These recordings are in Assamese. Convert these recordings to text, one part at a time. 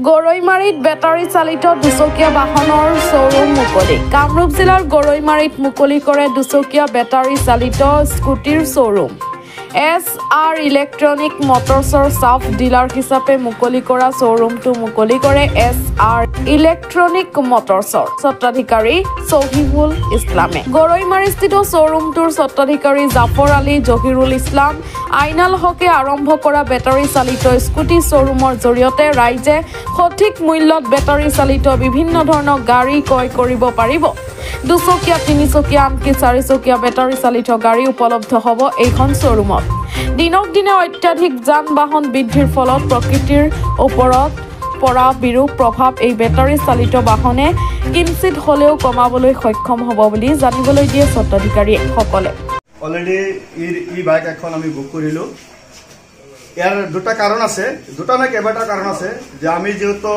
গৰৈমাৰীত বেটাৰী চালিত দুচকীয়া বাহনৰ শ্বৰুম মুকলি। কামৰূপ জিলাৰ গৰৈমাৰীত মুকলি কৰে দুচকীয়া বেটাৰী চালিত স্কুটিৰ শ্বৰুম। SR ইলেক্ট্ৰনিক মটৰছৰ সাব ডিলাৰ হিচাপে মুকলি কৰা শ্বৰুমটো মুকলি কৰে SR ইলেক্ট্ৰনিক মটৰছৰ স্বত্বাধিকাৰী চহিবুল ইছলামে। গৰৈমাৰীস্থিত শ্বৰুমটোৰ স্বত্বাধিকাৰী জাফৰ আলী জহিৰুল ইছলাম আইনাল হকে আৰম্ভ কৰা বেটাৰী চালিত স্কুটি শ্বৰুমৰ জৰিয়তে ৰাইজে সঠিক মূল্যত বেটাৰী চালিত বিভিন্ন ধৰণৰ গাড়ী ক্ৰয় কৰিব পাৰিব। দুচকীয়া, তিনিচকীয়া, আনকি চাৰিচকীয়া বেটাৰী চালিত গাড়ী উপলব্ধ হ'ব এইখন শ্বৰুমত। দিনক দিনে অত্যাধিক যান বাহন বৃদ্ধিৰ ফলত প্ৰকৃতিৰ ওপৰত পৰা বিৰূপ প্ৰভাৱ এই বেটাৰী চালিত বাহনে কিঞ্চিত হ'লেও কমাবলৈ সক্ষম হ'ব বুলি জানিবলৈ দিয়ে স্বত্বাধিকাৰীসকলে। অলৰেডি ই বাইক এখন আমি বুক কৰিলো। ইয়াৰ দুটা কাৰণ আছে, দুটা নাই কেইবাটা কাৰণ আছে যে আমি যেহেতু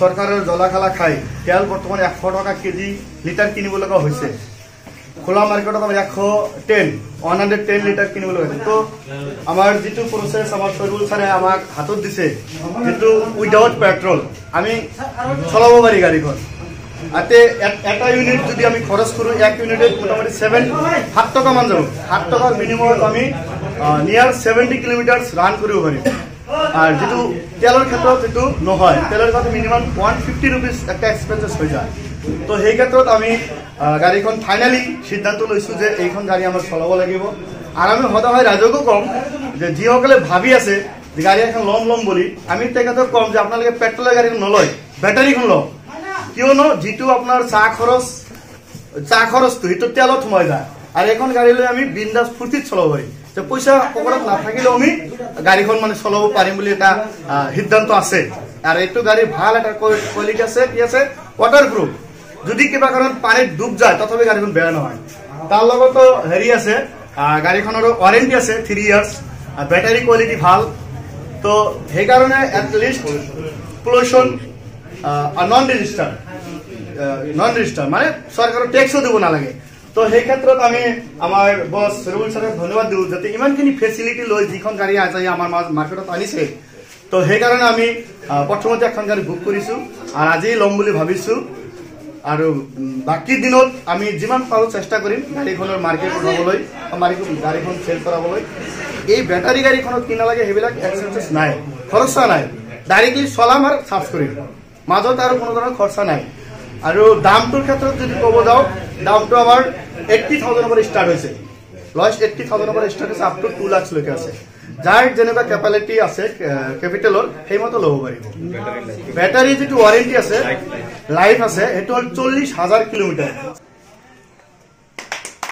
চৰকাৰৰ জ্বলা-খালা খাই তেল বৰ্তমান 100 টকা কেজি লিটাৰ কিনিব লগা হৈছে। খোলা মাৰ্কেটত আমাৰ 110 লিটাৰ কিনিব লগা হৈছে। তো আমাৰ যিটো প্ৰচেছ আমাৰ চৰবুল ছাৰে আমাক হাতত দিছে, যিটো উইদাউট পেট্ৰল আমি চলাব পাৰি গাড়ীখন। এটা ইউনিট যদি আমি খৰচ কৰোঁ, 1 ইউনিটত মোটামুটি 7 টকা মান যাব। 7 টকাৰ বিনিময়ত আমি নিয়াৰ 70 কিলোমিটাৰ ৰান কৰিব পাৰিম। আৰ যেটো তেলৰ ক্ষেত্ৰত যেটো নহয়, তেলৰ ক্ষেত্ৰত মিনিমাম 150 रुपीस একটা এক্সপেন্সেস হৈ যায়। তো সেই ক্ষেত্ৰত আমি গাড়ীখন ফাইনালি সিদ্ধান্ত লৈছো যে এইখন গাড়ী আমাৰ চলাব লাগিব। আৰ আমি সদায় ৰাইজকো কম যে যিসকলে ভাবি আছে যে গাড়ী এখন লম বুলি, আমি তেখেতক কম যে আপোনালোকে পেট্ৰলৰ গাড়ী নলয়, বেটাৰীখন লওক। কিয়নো যিটো আপোনাৰ চাহ খৰচটো সেইটো তেলত সোমাই যায়। আৰ এখন গাড়ী লৈ আমি বিন্দাস ফুৰ্তিত চলাব পাৰিম। তো পইচা পকেটত নাথাকিলেও আমি গাড়ীখন মানে চলাব পাৰিম বুলি এটা সিদ্ধান্ত আছে। আৰ এইটো গাড়ী ভাল এটা কোৱালিটি আছে, কি আছে ওয়াটাৰপ্ৰুফ। যদি কিবা কাৰণ পানীত ডুব যায় তথাপি গাড়ীখন বেয়া নহয়। তাৰ লগতো হেৰি আছে, গাড়ীখনৰ ওয়াৰেণ্টি আছে 3 ইয়াৰ্স। বেটাৰী কোৱালিটি ভাল। তো সেইকাৰণে এটলিষ্ট পলিউশন নন ৰেজিষ্টাৰ মানে চৰকাৰৰ টেক্সও দিব নালাগে। তো সেই ক্ষেত্ৰত আমি আমাৰ বস ৰুল ছাৰক ধন্যবাদ দিওঁ যাতে ইমানখিনি ফেচিলিটি লৈ যিখন গাড়ী আছে আমাৰ মাৰ্কেটত আনিছে। তো সেইকাৰণে আমি প্ৰথমতে এখন গাড়ী বুক কৰিছো আৰু আজি ল'ম বুলি ভাবিছো। আৰু বাকী দিনত আমি যিমান পাৰো চেষ্টা কৰিম গাড়ীখনৰ মাৰ্কেট উঠাবলৈ, গাড়ীখন চেল কৰাবলৈ। এই বেটাৰী গাড়ীখনত কি নালাগে সেইবিলাক এক্সপেন্সেস নাই, খৰচা নাই। ডাইৰেক্টলি চলাম আৰু চাৰ্জ কৰিম, মাজত আৰু কোনো ধৰণৰ খৰচা নাই। আৰু দামটোৰ ক্ষেত্ৰত যদি ক'ব যাওঁ, দামটো আমাৰ 80,000 পৰা ষ্টাৰ্ট হৈছে। লয়েষ্ট 80,000 পৰা ষ্টাৰ্ট হৈছে, আপ টু 2 লাখ লৈকে আছে। যাৰ যেনেকুৱা কেপাবিলিটি আছে কেপিটেলৰ সেইমতে ল'ব পাৰিব। বেটাৰী যিটো ৱাৰেণ্টি আছে, লাইফ আছে, সেইটো হ'ল 40,000 কিলোমিটাৰ।